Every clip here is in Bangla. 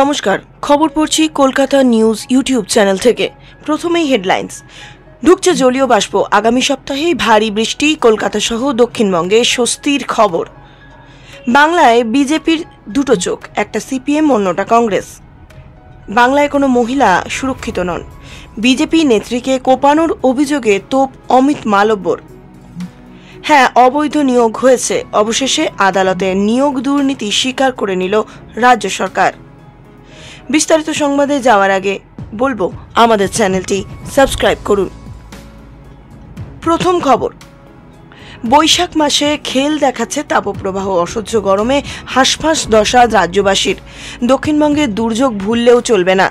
নমস্কার, খবর পড়ছি কলকাতা নিউজ ইউটিউব চ্যানেল থেকে। প্রথমেই হেডলাইন্স। ঢুকছে জলীয় বাষ্প, আগামী সপ্তাহেই ভারী বৃষ্টি কলকাতা সহ দক্ষিণবঙ্গে স্বস্তির খবর। বাংলায় বিজেপির দুটো চোখ, একটা সিপিএম অন্যটা কংগ্রেস। বাংলায় কোনো মহিলা সুরক্ষিত নন, বিজেপি নেত্রীকে কোপানোর অভিযোগে তোপ অমিত মালব্যর। হ্যাঁ, অবৈধ নিয়োগ হয়েছে, অবশেষে আদালতে নিয়োগ দুর্নীতি স্বীকার করে নিল রাজ্য সরকার। বিস্তারিত সংবাদে যাওয়ার আগে বলবো আমাদের চ্যানেলটি সাবস্ক্রাইব করুন। প্রথম খবর, বৈশাখ মাসে খেল দেখাচ্ছে তাপপ্রবাহ, অসহ্য গরমে হাঁসফাঁস দশা রাজ্যবাসীর। দক্ষিণবঙ্গের দুর্যোগ ভুললেও চলবে না।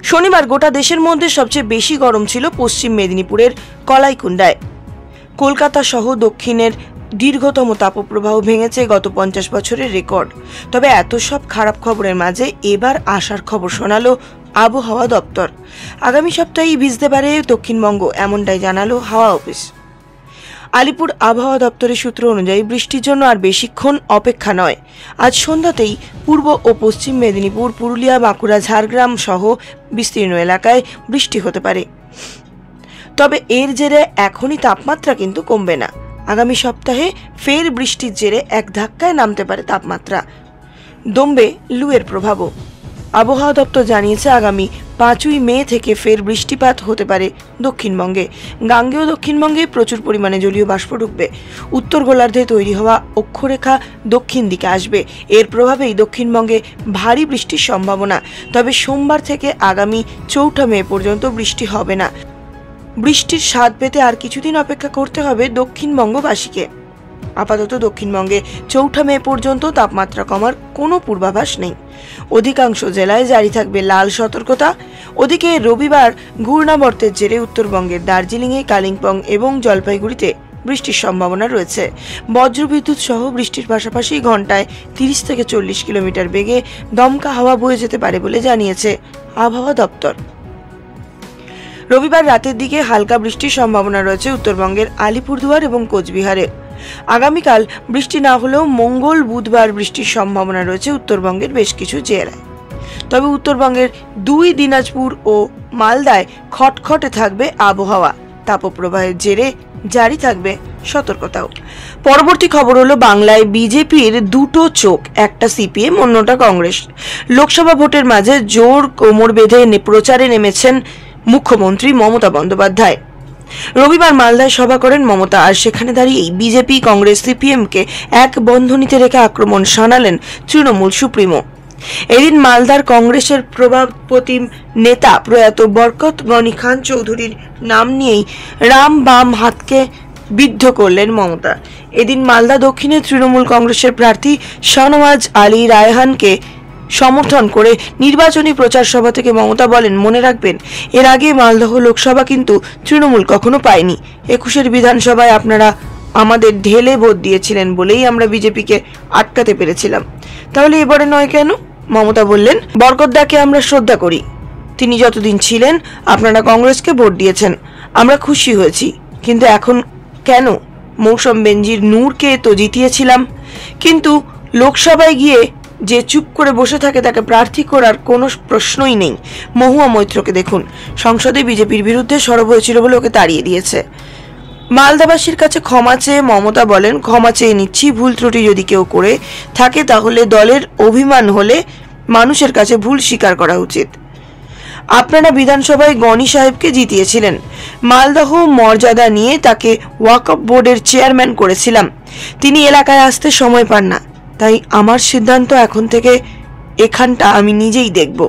শনিবার গোটা দেশের মধ্যে সবচেয়ে বেশি গরম ছিল পশ্চিম মেদিনীপুরের কলাইকুণ্ডায়। কলকাতা সহ দক্ষিণের দীর্ঘতম তাপপ্রবাহ ভেঙেছে গত 50 বছরের রেকর্ড। তবে এত সব খারাপ খবরের মাঝে এবার আশার খবর শোনালো আবহাওয়া দপ্তর। আগামী সপ্তাহেই ভিজতে পারে দক্ষিণবঙ্গ, এমনটাই জানালো হাওয়া অফিস। আলিপুর আবহাওয়া দপ্তরের সূত্র অনুযায়ী বৃষ্টির জন্য আর বেশিক্ষণ অপেক্ষা নয়। আজ সন্ধ্যাতেই পূর্ব ও পশ্চিম মেদিনীপুর, পুরুলিয়া, বাঁকুড়া, ঝাড়গ্রাম সহ বিস্তীর্ণ এলাকায় বৃষ্টি হতে পারে। তবে এর জেরে এখনই তাপমাত্রা কিন্তু কমবে না। আগামী সপ্তাহে ফের বৃষ্টির জেরে এক ধাক্কায় নামতে পারে তাপমাত্রা, দমবে লুয়ের প্রভাবও। আবহাওয়া দপ্তর জানিয়েছে আগামী 5ই মে থেকে ফের বৃষ্টিপাত হতে পারে দক্ষিণবঙ্গে। গাঙ্গেয় দক্ষিণবঙ্গে প্রচুর পরিমাণে জলীয় বাষ্প ঢুকবে। উত্তর গোলার্ধে তৈরি হওয়া অক্ষরেখা দক্ষিণ দিকে আসবে, এর প্রভাবেই দক্ষিণবঙ্গে ভারী বৃষ্টির সম্ভাবনা। তবে সোমবার থেকে আগামী 4 মে পর্যন্ত বৃষ্টি হবে না। বৃষ্টির স্বাদ পেতে আর কিছুদিন অপেক্ষা করতে হবে দক্ষিণবঙ্গবাসীকে। আপাতত দক্ষিণবঙ্গে 4 মে পর্যন্ত তাপমাত্রা কমার কোনো পূর্বাভাস নেই। অধিকাংশ জেলায় জারি থাকবে লাল সতর্কতা। ওদিকে রবিবার ঘূর্ণাবর্তের জেরে উত্তরবঙ্গের দার্জিলিংয়ে, কালিম্পং এবং জলপাইগুড়িতে বৃষ্টির সম্ভাবনা রয়েছে। বজ্রবিদ্যুৎ সহ বৃষ্টির পাশাপাশি ঘন্টায় 30 থেকে 40 কিলোমিটার বেগে দমকা হাওয়া বয়ে যেতে পারে বলে জানিয়েছে আবহাওয়া দপ্তর। রবিবার রাতের দিকে হালকা বৃষ্টির সম্ভাবনা রয়েছে উত্তরবঙ্গের আলিপুরদুয়ার এবং কোচবিহারে। আগামীকাল বৃষ্টি না হলেও মঙ্গল বুধবার বৃষ্টির সম্ভাবনা রয়েছে উত্তরবঙ্গের বেশ কিছু জেলায়। তবে উত্তরবঙ্গের 2 দিনাজপুর ও মালদায় খটখটে থাকবে আবহাওয়া। তাপপ্রবাহের জেরে জারি থাকবে সতর্কতাও। পরবর্তী খবর হলো, বাংলায় বিজেপির দুটো চোখ, একটা সিপিএম অন্যটা কংগ্রেস। লোকসভা ভোটের মাঝে জোর কোমর বেঁধে প্রচারে নেমেছেন মুখ্যমন্ত্রী মমতা বন্দ্যোপাধ্যায়। রবিবার মালদায় সভা করেন মমতা, আর সেখানে দাঁড়িয়েই বিজেপি, কংগ্রেস, সিপিএমকে এক বন্ধনীতে রেখে আক্রমণ শানালেন তৃণমূল সুপ্রিমো। এদিন মালদার কংগ্রেসের প্রভাবপতি নেতা প্রয়াত বরকত গনি খান চৌধুরীর নাম নিয়েই রাম বাম হাতকে বিদ্ধ করলেন মমতা। এদিন মালদা দক্ষিণে তৃণমূল কংগ্রেসের প্রার্থী শাহনওয়াজ আলী রায়হানকে সমর্থন করে নির্বাচনী প্রচার সভা থেকে মমতা বলেন, মনে রাখবেন, এর আগে মালদহ লোকসভা কিন্তু তৃণমূল কখনো পায়নি। 21 বিধানসভায় আপনারা আমাদের ঢেলে ভোট দিয়েছিলেন বলেই আমরা বিজেপিকে আটকাতে পেরেছিলাম, তাহলে এবারে নয় কেন? মমতা বললেন, বরকতদাকে আমরা শ্রদ্ধা করি, তিনি যতদিন ছিলেন আপনারা কংগ্রেসকে ভোট দিয়েছেন, আমরা খুশি হয়েছি, কিন্তু এখন কেন? মৌসম বেনজির নূরকে তো জিতিয়েছিলাম, কিন্তু লোকসভায় গিয়ে যে চুপ করে বসে থাকে তাকে প্রার্থী করার কোনো প্রশ্নই নেই। মহুয়া মৈত্রকে দেখুন, সংসদে বিজেপির বিরুদ্ধে সরব হয়েছিল বলে ওকে তাড়িয়ে দিয়েছে। মালদাবাসীর কাছে ক্ষমা চেয়ে মমতা বলেন, ক্ষমা চেয়ে নিচ্ছি, ভুল ত্রুটি যদি কেউ করে থাকে তাহলে দলের অভিমান হলে মানুষের কাছে ভুল স্বীকার করা উচিত। আপনারা বিধানসভায় গনি সাহেবকে জিতিয়েছিলেন, মালদহ মর্যাদা নিয়ে তাকে ওয়াকফ বোর্ডের চেয়ারম্যান করেছিলাম, তিনি এলাকায় আসতে সময় পান না, তাই আমার সিদ্ধান্ত এখন থেকে এখানটা আমি নিজেই দেখব।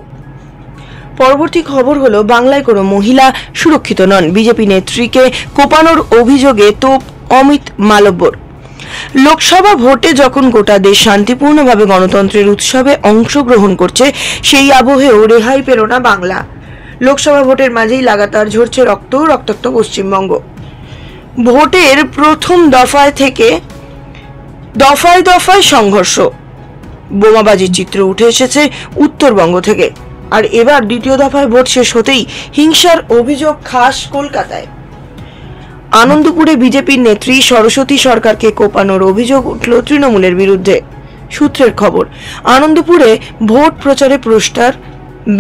পরবর্তী খবর হলো, বাংলায় কোনো মহিলা সুরক্ষিত নন, বিজেপি নেত্রীকে কোপানোর অভিযোগে তোপ অমিত মালব্যর। লোকসভা ভোটে যখন গোটা দেশ শান্তিপূর্ণভাবে গণতন্ত্রের উৎসবে অংশগ্রহণ করছে, সেই আবহেও রেহাই পেল না বাংলা। লোকসভা ভোটের মাঝেই লাগাতার ঝরছে রক্তাক্ত পশ্চিমবঙ্গ। ভোটের প্রথম দফায় থেকে দফায় দফায় সংঘর্ষ, বোমাবাজির চিত্র উঠে এসেছে উত্তরবঙ্গ থেকে। আর এবার দ্বিতীয় দফায় ভোট শেষ হতেই হিংসার অভিযোগ খাস কলকাতায়। আনন্দপুরে বিজেপির নেত্রী সরস্বতী সরকারকে কোপানোর অভিযোগ উঠল তৃণমূলের বিরুদ্ধে। সূত্রের খবর, আনন্দপুরে ভোট প্রচারে পোস্টার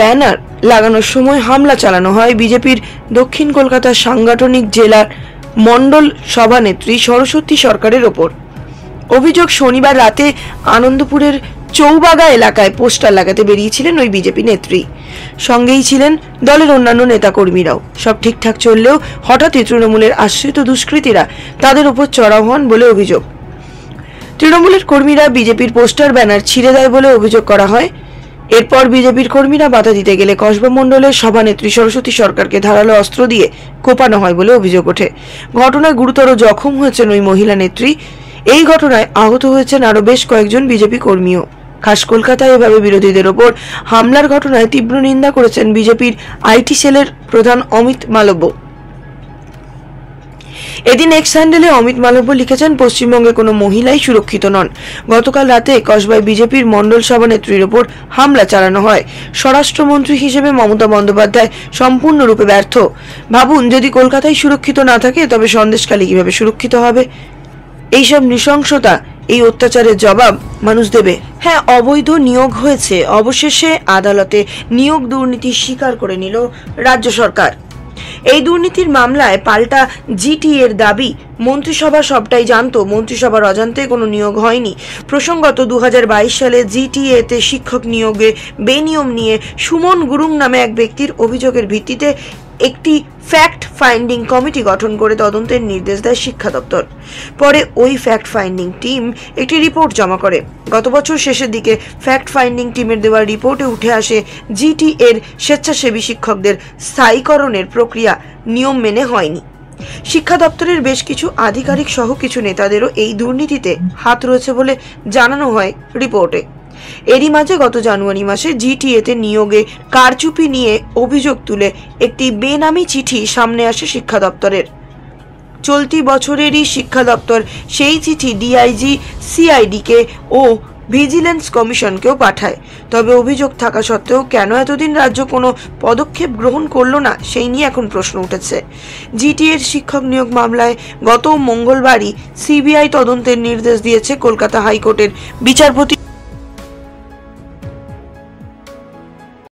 ব্যানার লাগানোর সময় হামলা চালানো হয় বিজেপির দক্ষিণ কলকাতার সাংগঠনিক জেলার মণ্ডল সভানেত্রী সরস্বতী সরকারের ওপর। অভিযোগ, শনিবার রাতে আনন্দপুরের চৌবাগা এলাকায় পোস্টার লাগাতে বেরিয়েছিলেন ওই বিজেপি নেত্রী। সঙ্গেই ছিলেন দলের অন্যান্য নেতাকর্মীরাও। সব ঠিকঠাক চললেও হঠাৎই তৃণমূলের আশ্রিত দুষ্কৃতীরা তাদের উপর চড়াও হন বলে অভিযোগ। তৃণমূলের কর্মীরা বিজেপির পোস্টার ব্যানার ছিঁড়ে দেয় বলে অভিযোগ করা হয়। এরপর বিজেপির কর্মীরা বাধা দিতে গেলে কসবা মণ্ডলের সভানেত্রী সরস্বতী সরকারকে ধারালো অস্ত্র দিয়ে কোপানো হয় বলে অভিযোগ ওঠে। ঘটনায় গুরুতর জখম হয়েছেন ওই মহিলা নেত্রী। এই ঘটনায় আহত হয়েছেন আরো বেশ কয়েকজন বিজেপি কর্মীও। খাস কলকাতায় এভাবে বিরোধীদের ওপর হামলার ঘটনায় তীব্র নিন্দা করেছেন বিজেপির আইটি সেলের প্রধান অমিত মালব্য। এদিন এক্স হ্যান্ডেলে অমিত মালব্য লিখেছেন, পশ্চিমবঙ্গে কোনো মহিলাই সুরক্ষিত নন। গতকাল রাতে কসবায় বিজেপির মণ্ডল সভানেত্রীর ওপর হামলা চালানো হয়। স্বরাষ্ট্রমন্ত্রী হিসেবে মমতা বন্দ্যোপাধ্যায় সম্পূর্ণরূপে ব্যর্থ। ভাবুন, যদি কলকাতায় সুরক্ষিত না থাকে তবে সন্দেশখালী কিভাবে সুরক্ষিত হবে? এইসব নৃশংসতা, এই অত্যাচারের জবাব মানুষ দেবে। হ্যাঁ, অবৈধ নিয়োগ হয়েছে। অবশেষে আদালতে নিয়োগ দুর্নীতি স্বীকার করে নিল রাজ্য সরকার। এই দুর্নীতির মামলায় পাল্টা জিটি এর দাবি, মন্ত্রিসভা সবটাই জানতো, মন্ত্রিসভার অজান্তে কোনো নিয়োগ হয়নি। প্রসঙ্গত 2022 সালে জিটিএতে শিক্ষক নিয়োগে বেনিয়ম নিয়ে সুমন গুরুং নামে এক ব্যক্তির অভিযোগের ভিত্তিতে একটি ফ্যাক্ট ফাইন্ডিং কমিটি গঠন করে তদন্তের নির্দেশ দেয় শিক্ষা দপ্তর। পরে ওই ফ্যাক্ট ফাইন্ডিং টিম একটি রিপোর্ট জমা করে। গত বছর শেষের দিকে ফ্যাক্ট ফাইন্ডিং টিমের দেওয়া রিপোর্টে উঠে আসে জিটি এর স্বেচ্ছাসেবী শিক্ষকদের স্থায়ীকরণের প্রক্রিয়া নিয়ম মেনে হয়নি। শিক্ষা দপ্তরের বেশ কিছু আধিকারিক সহ কিছু নেতাদেরও এই দুর্নীতিতে হাত রয়েছে বলে জানানো হয় রিপোর্টে। এরই মাঝে গত জানুয়ারি মাসে জিটিএতে নিয়োগে কারচুপি নিয়ে অভিযোগ তুলে একটি বেনামি চিঠি সামনে আসে শিক্ষা দপ্তরের। চলতি বছরেরই শিক্ষা দপ্তর সেই চিঠি ডিআইজি, সিআইডিকে ও ভিজিলেন্স কমিশনকেও পাঠায়। তবে অভিযোগ থাকা সত্ত্বেও কেন এতদিন রাজ্য কোনো পদক্ষেপ গ্রহণ করলো না, সেই নিয়ে এখন প্রশ্ন উঠেছে। জিটিএর শিক্ষক নিয়োগ মামলায় গত মঙ্গলবারই সিবিআই তদন্তের নির্দেশ দিয়েছে কলকাতা হাইকোর্টের বিচারপতি